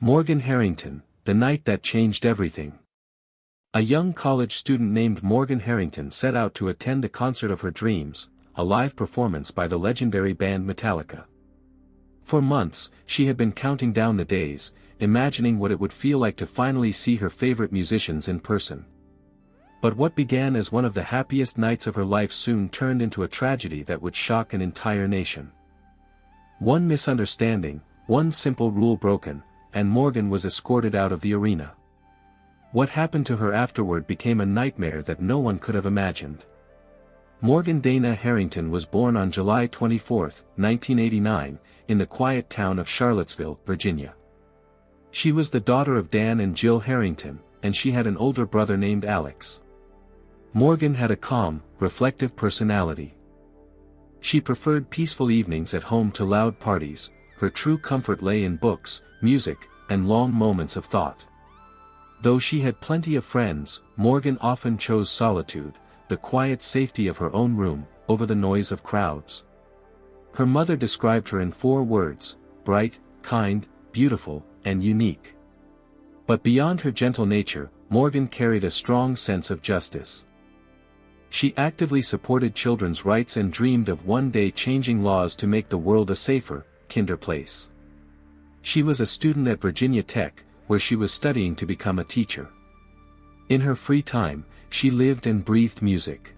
Morgan Harrington, the night that changed everything. A young college student named Morgan Harrington set out to attend the concert of her dreams, a live performance by the legendary band Metallica. For months, she had been counting down the days, imagining what it would feel like to finally see her favorite musicians in person. But what began as one of the happiest nights of her life soon turned into a tragedy that would shock an entire nation. One misunderstanding, one simple rule broken, and Morgan was escorted out of the arena. What happened to her afterward became a nightmare that no one could have imagined. Morgan Dana Harrington was born on July 24, 1989, in the quiet town of Charlottesville, Virginia. She was the daughter of Dan and Jill Harrington, and she had an older brother named Alex. Morgan had a calm, reflective personality. She preferred peaceful evenings at home to loud parties. Her true comfort lay in books, music, and long moments of thought. Though she had plenty of friends, Morgan often chose solitude, the quiet safety of her own room, over the noise of crowds. Her mother described her in 4 words: bright, kind, beautiful, and unique. But beyond her gentle nature, Morgan carried a strong sense of justice. She actively supported children's rights and dreamed of one day changing laws to make the world a safer, kinder place. She was a student at Virginia Tech, where she was studying to become a teacher. In her free time, she lived and breathed music.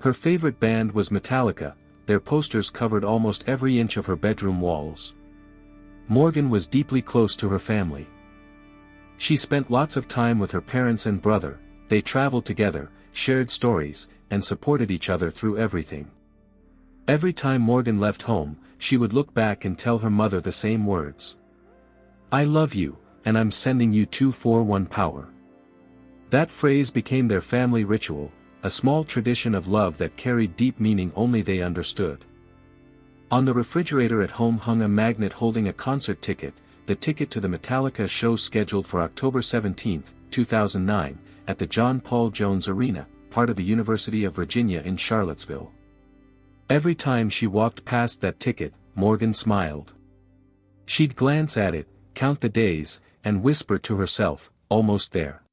Her favorite band was Metallica. Their posters covered almost every inch of her bedroom walls. Morgan was deeply close to her family. She spent lots of time with her parents and brother. They traveled together, shared stories, and supported each other through everything. Every time Morgan left home, she would look back and tell her mother the same words. "I love you, and I'm sending you 241 power." That phrase became their family ritual, a small tradition of love that carried deep meaning only they understood. On the refrigerator at home hung a magnet holding a concert ticket, the ticket to the Metallica show scheduled for October 17, 2009, at the John Paul Jones Arena, part of the University of Virginia in Charlottesville. Every time she walked past that ticket, Morgan smiled. She'd glance at it, count the days, and whisper to herself, "Almost there."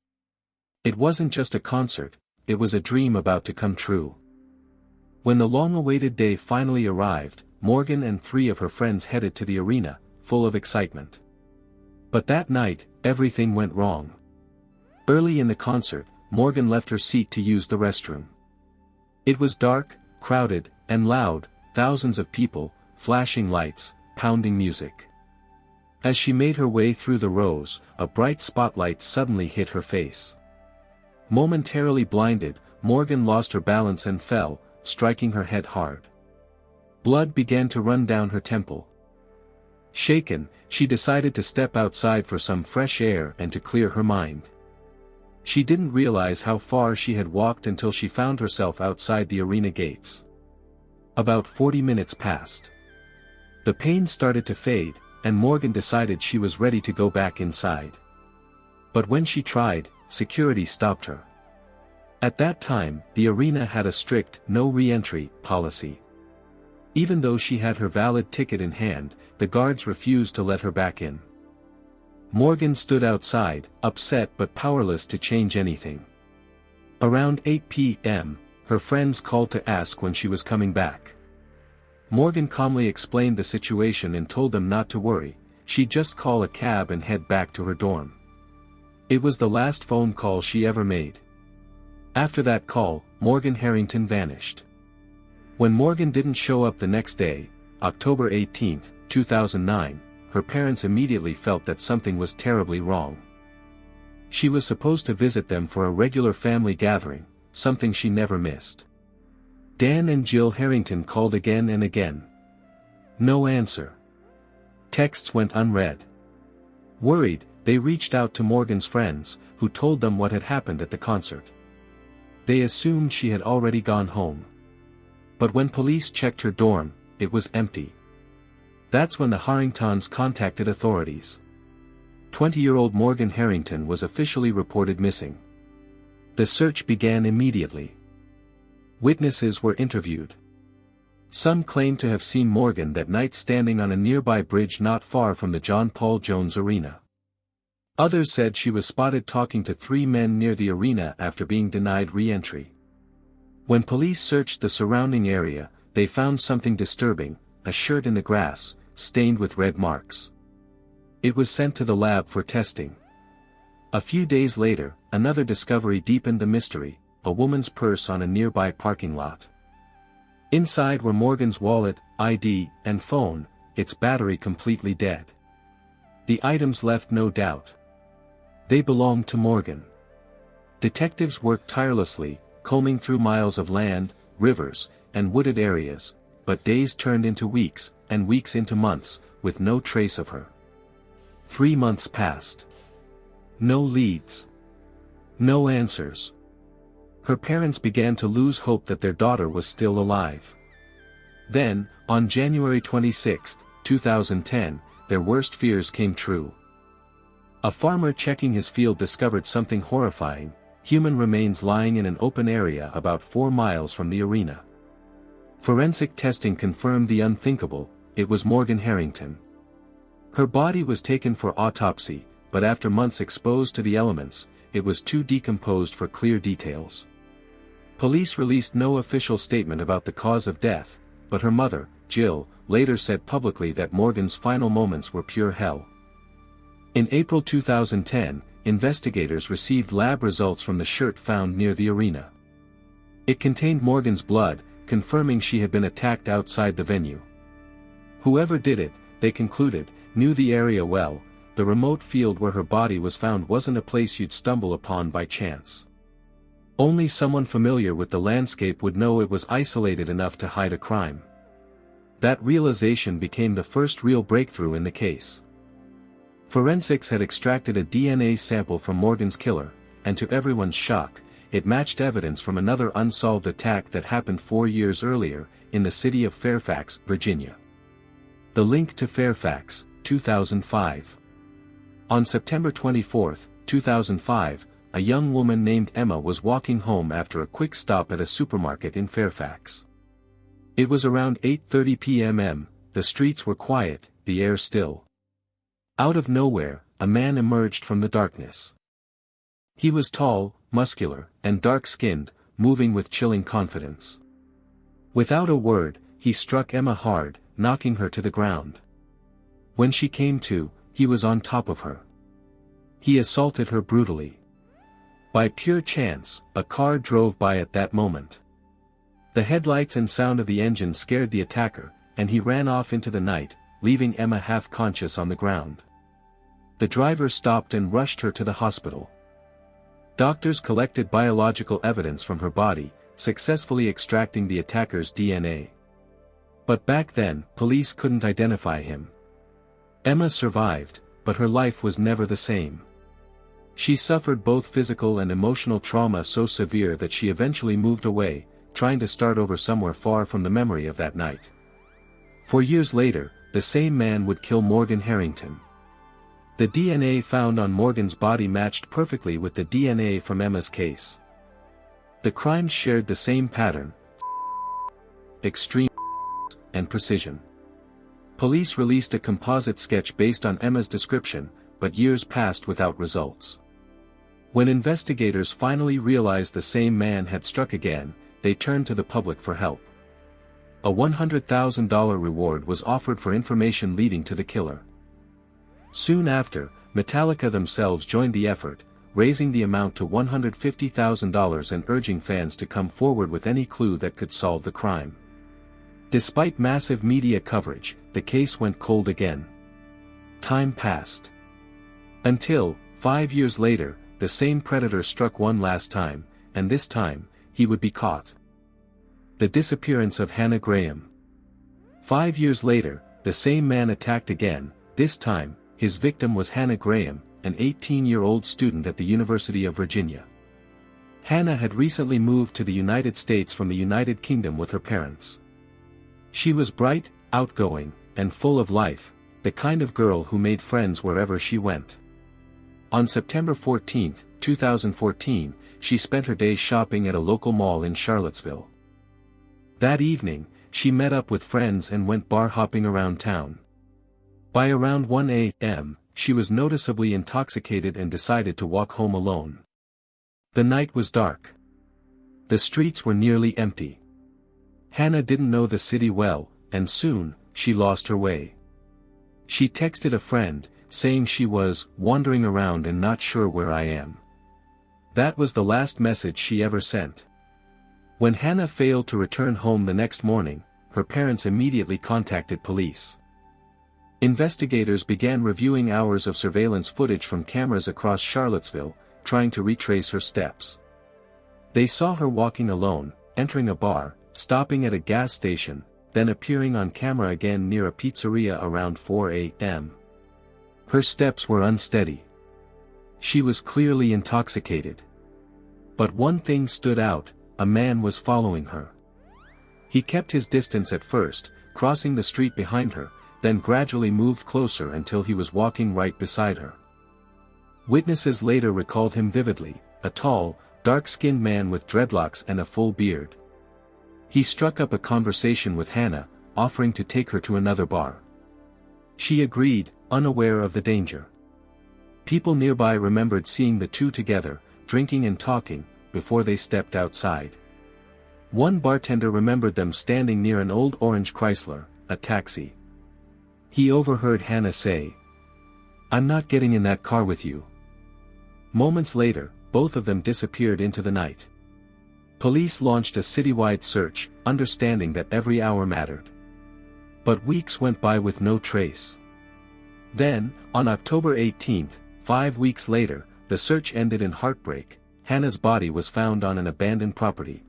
It wasn't just a concert, it was a dream about to come true. When the long-awaited day finally arrived, Morgan and 3 of her friends headed to the arena, full of excitement. But that night, everything went wrong. Early in the concert, Morgan left her seat to use the restroom. It was dark, crowded, and loud, thousands of people, flashing lights, pounding music. As she made her way through the rows, a bright spotlight suddenly hit her face. Momentarily blinded, Morgan lost her balance and fell, striking her head hard. Blood began to run down her temple. Shaken, she decided to step outside for some fresh air and to clear her mind. She didn't realize how far she had walked until she found herself outside the arena gates. About 40 minutes passed. The pain started to fade, and Morgan decided she was ready to go back inside. But when she tried, security stopped her. At that time, the arena had a strict no re-entry policy. Even though she had her valid ticket in hand, the guards refused to let her back in. Morgan stood outside, upset but powerless to change anything. Around 8 p.m., her friends called to ask when she was coming back. Morgan calmly explained the situation and told them not to worry, she'd just call a cab and head back to her dorm. It was the last phone call she ever made. After that call, Morgan Harrington vanished. When Morgan didn't show up the next day, October 18, 2009, her parents immediately felt that something was terribly wrong. She was supposed to visit them for a regular family gathering, something she never missed. Dan and Jill Harrington called again and again. No answer. Texts went unread. Worried, they reached out to Morgan's friends, who told them what had happened at the concert. They assumed she had already gone home. But when police checked her dorm, it was empty. That's when the Harringtons contacted authorities. 20-year-old Morgan Harrington was officially reported missing. The search began immediately. Witnesses were interviewed. Some claimed to have seen Morgan that night standing on a nearby bridge not far from the John Paul Jones Arena. Others said she was spotted talking to 3 men near the arena after being denied re-entry. When police searched the surrounding area, they found something disturbing: a shirt in the grass, stained with red marks. It was sent to the lab for testing. A few days later, another discovery deepened the mystery: a woman's purse on a nearby parking lot. Inside were Morgan's wallet, ID, and phone, its battery completely dead. The items left no doubt. They belonged to Morgan. Detectives worked tirelessly, combing through miles of land, rivers, and wooded areas, but days turned into weeks, and weeks into months, with no trace of her. 3 months passed. No leads. No answers. Her parents began to lose hope that their daughter was still alive. Then, on January 26, 2010, their worst fears came true. A farmer checking his field discovered something horrifying: human remains lying in an open area about 4 miles from the arena. Forensic testing confirmed the unthinkable: it was Morgan Harrington. Her body was taken for autopsy, but after months exposed to the elements, it was too decomposed for clear details. Police released no official statement about the cause of death, but her mother, Jill, later said publicly that Morgan's final moments were pure hell. In April 2010, investigators received lab results from the shirt found near the arena. It contained Morgan's blood, confirming she had been attacked outside the venue. Whoever did it, they concluded, knew the area well. The remote field where her body was found wasn't a place you'd stumble upon by chance. Only someone familiar with the landscape would know it was isolated enough to hide a crime. That realization became the first real breakthrough in the case. Forensics had extracted a DNA sample from Morgan's killer, and to everyone's shock, it matched evidence from another unsolved attack that happened 4 years earlier, in the city of Fairfax, Virginia. The link to Fairfax, 2005. On September 24, 2005, a young woman named Emma was walking home after a quick stop at a supermarket in Fairfax. It was around 8:30 p.m. The streets were quiet, the air still. Out of nowhere, a man emerged from the darkness. He was tall, muscular, and dark-skinned, moving with chilling confidence. Without a word, he struck Emma hard, knocking her to the ground. When she came to, he was on top of her. He assaulted her brutally. By pure chance, a car drove by at that moment. The headlights and sound of the engine scared the attacker, and he ran off into the night, leaving Emma half-conscious on the ground. The driver stopped and rushed her to the hospital. Doctors collected biological evidence from her body, successfully extracting the attacker's DNA. But back then, police couldn't identify him. Emma survived, but her life was never the same. She suffered both physical and emotional trauma so severe that she eventually moved away, trying to start over somewhere far from the memory of that night. 4 years later, the same man would kill Morgan Harrington. The DNA found on Morgan's body matched perfectly with the DNA from Emma's case. The crimes shared the same pattern: extreme and precision. Police released a composite sketch based on Emma's description, but years passed without results. When investigators finally realized the same man had struck again, they turned to the public for help. A $100,000 reward was offered for information leading to the killer. Soon after, Metallica themselves joined the effort, raising the amount to $150,000 and urging fans to come forward with any clue that could solve the crime. Despite massive media coverage, the case went cold again. Time passed. Until, 5 years later, the same predator struck one last time, and this time, he would be caught. The disappearance of Hannah Graham. 5 years later, the same man attacked again. This time, his victim was Hannah Graham, an 18-year-old student at the University of Virginia. Hannah had recently moved to the United States from the United Kingdom with her parents. She was bright, outgoing, and full of life, the kind of girl who made friends wherever she went. On September 14, 2014, she spent her day shopping at a local mall in Charlottesville. That evening, she met up with friends and went bar hopping around town. By around 1 a.m., she was noticeably intoxicated and decided to walk home alone. The night was dark. The streets were nearly empty. Hannah didn't know the city well, and soon, she lost her way. She texted a friend, saying she was wandering around and not sure where I am. That was the last message she ever sent. When Hannah failed to return home the next morning, her parents immediately contacted police. Investigators began reviewing hours of surveillance footage from cameras across Charlottesville, trying to retrace her steps. They saw her walking alone, entering a bar, stopping at a gas station, then appearing on camera again near a pizzeria around 4 a.m. Her steps were unsteady. She was clearly intoxicated. But one thing stood out: a man was following her. He kept his distance at first, crossing the street behind her, then gradually moved closer until he was walking right beside her. Witnesses later recalled him vividly: a tall, dark-skinned man with dreadlocks and a full beard. He struck up a conversation with Hannah, offering to take her to another bar. She agreed, unaware of the danger. People nearby remembered seeing the two together, drinking and talking, before they stepped outside. One bartender remembered them standing near an old orange Chrysler, a taxi. He overheard Hannah say, "I'm not getting in that car with you." Moments later, both of them disappeared into the night. Police launched a citywide search, understanding that every hour mattered. But weeks went by with no trace. Then, on October 18, 5 weeks later, the search ended in heartbreak. Hannah's body was found on an abandoned property.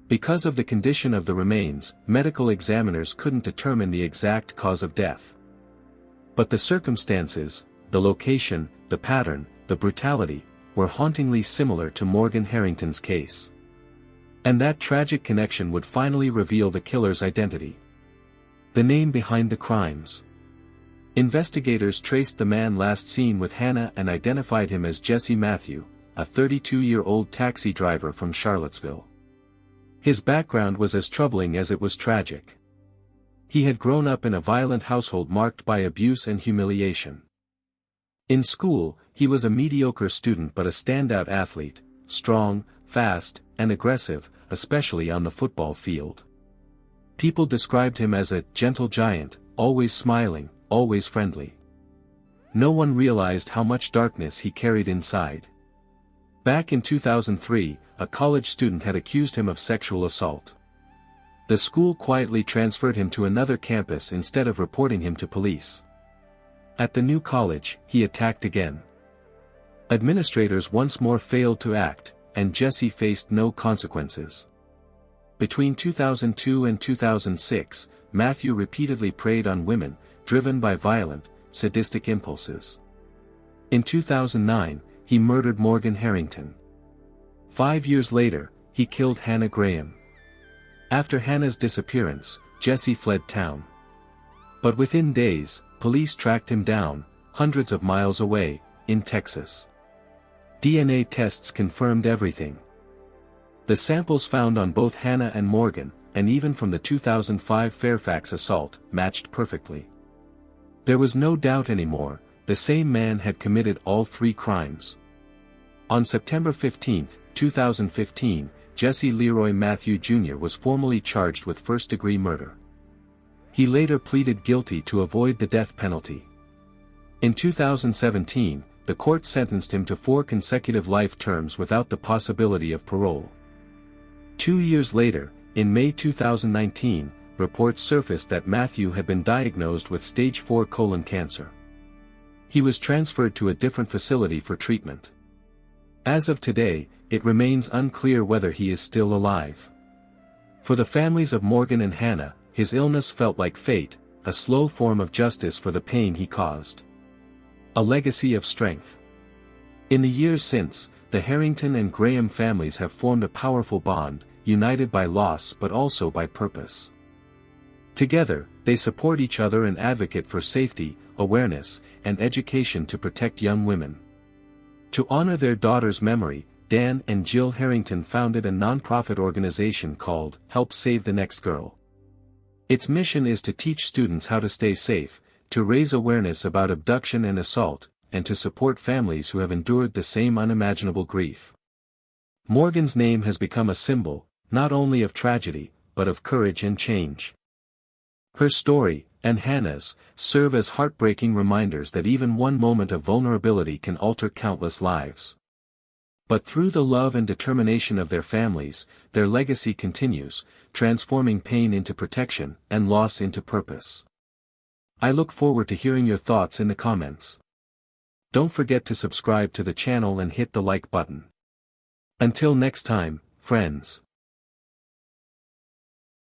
Because of the condition of the remains, medical examiners couldn't determine the exact cause of death. But the circumstances, the location, the pattern, the brutality, were hauntingly similar to Morgan Harrington's case. And that tragic connection would finally reveal the killer's identity. The name behind the crimes. Investigators traced the man last seen with Hannah and identified him as Jesse Matthew, a 32-year-old taxi driver from Charlottesville. His background was as troubling as it was tragic. He had grown up in a violent household marked by abuse and humiliation. In school, he was a mediocre student but a standout athlete, strong, fast, and aggressive, especially on the football field. People described him as a gentle giant, always smiling, always friendly. No one realized how much darkness he carried inside. Back in 2003, a college student had accused him of sexual assault. The school quietly transferred him to another campus instead of reporting him to police. At the new college, he attacked again. Administrators once more failed to act, and Jesse faced no consequences. Between 2002 and 2006, Matthew repeatedly preyed on women, driven by violent, sadistic impulses. In 2009, he murdered Morgan Harrington. 5 years later, he killed Hannah Graham. After Hannah's disappearance, Jesse fled town. But within days, police tracked him down, hundreds of miles away, in Texas. DNA tests confirmed everything. The samples found on both Hannah and Morgan, and even from the 2005 Fairfax assault, matched perfectly. There was no doubt anymore: the same man had committed all three crimes. On September 15, 2015, Jesse Leroy Matthew Jr. was formally charged with first-degree murder. He later pleaded guilty to avoid the death penalty. In 2017, the court sentenced him to 4 consecutive life terms without the possibility of parole. 2 years later, in May 2019, reports surfaced that Matthew had been diagnosed with stage 4 colon cancer. He was transferred to a different facility for treatment. As of today, it remains unclear whether he is still alive. For the families of Morgan and Hannah, his illness felt like fate, a slow form of justice for the pain he caused. A legacy of strength. In the years since, the Harrington and Graham families have formed a powerful bond, united by loss but also by purpose. Together, they support each other and advocate for safety, awareness, and education to protect young women. To honor their daughter's memory, Dan and Jill Harrington founded a nonprofit organization called Help Save the Next Girl. Its mission is to teach students how to stay safe, to raise awareness about abduction and assault, and to support families who have endured the same unimaginable grief. Morgan's name has become a symbol, not only of tragedy, but of courage and change. Her story, and Hannah's, serve as heartbreaking reminders that even one moment of vulnerability can alter countless lives. But through the love and determination of their families, their legacy continues, transforming pain into protection, and loss into purpose. I look forward to hearing your thoughts in the comments. Don't forget to subscribe to the channel and hit the like button. Until next time, friends.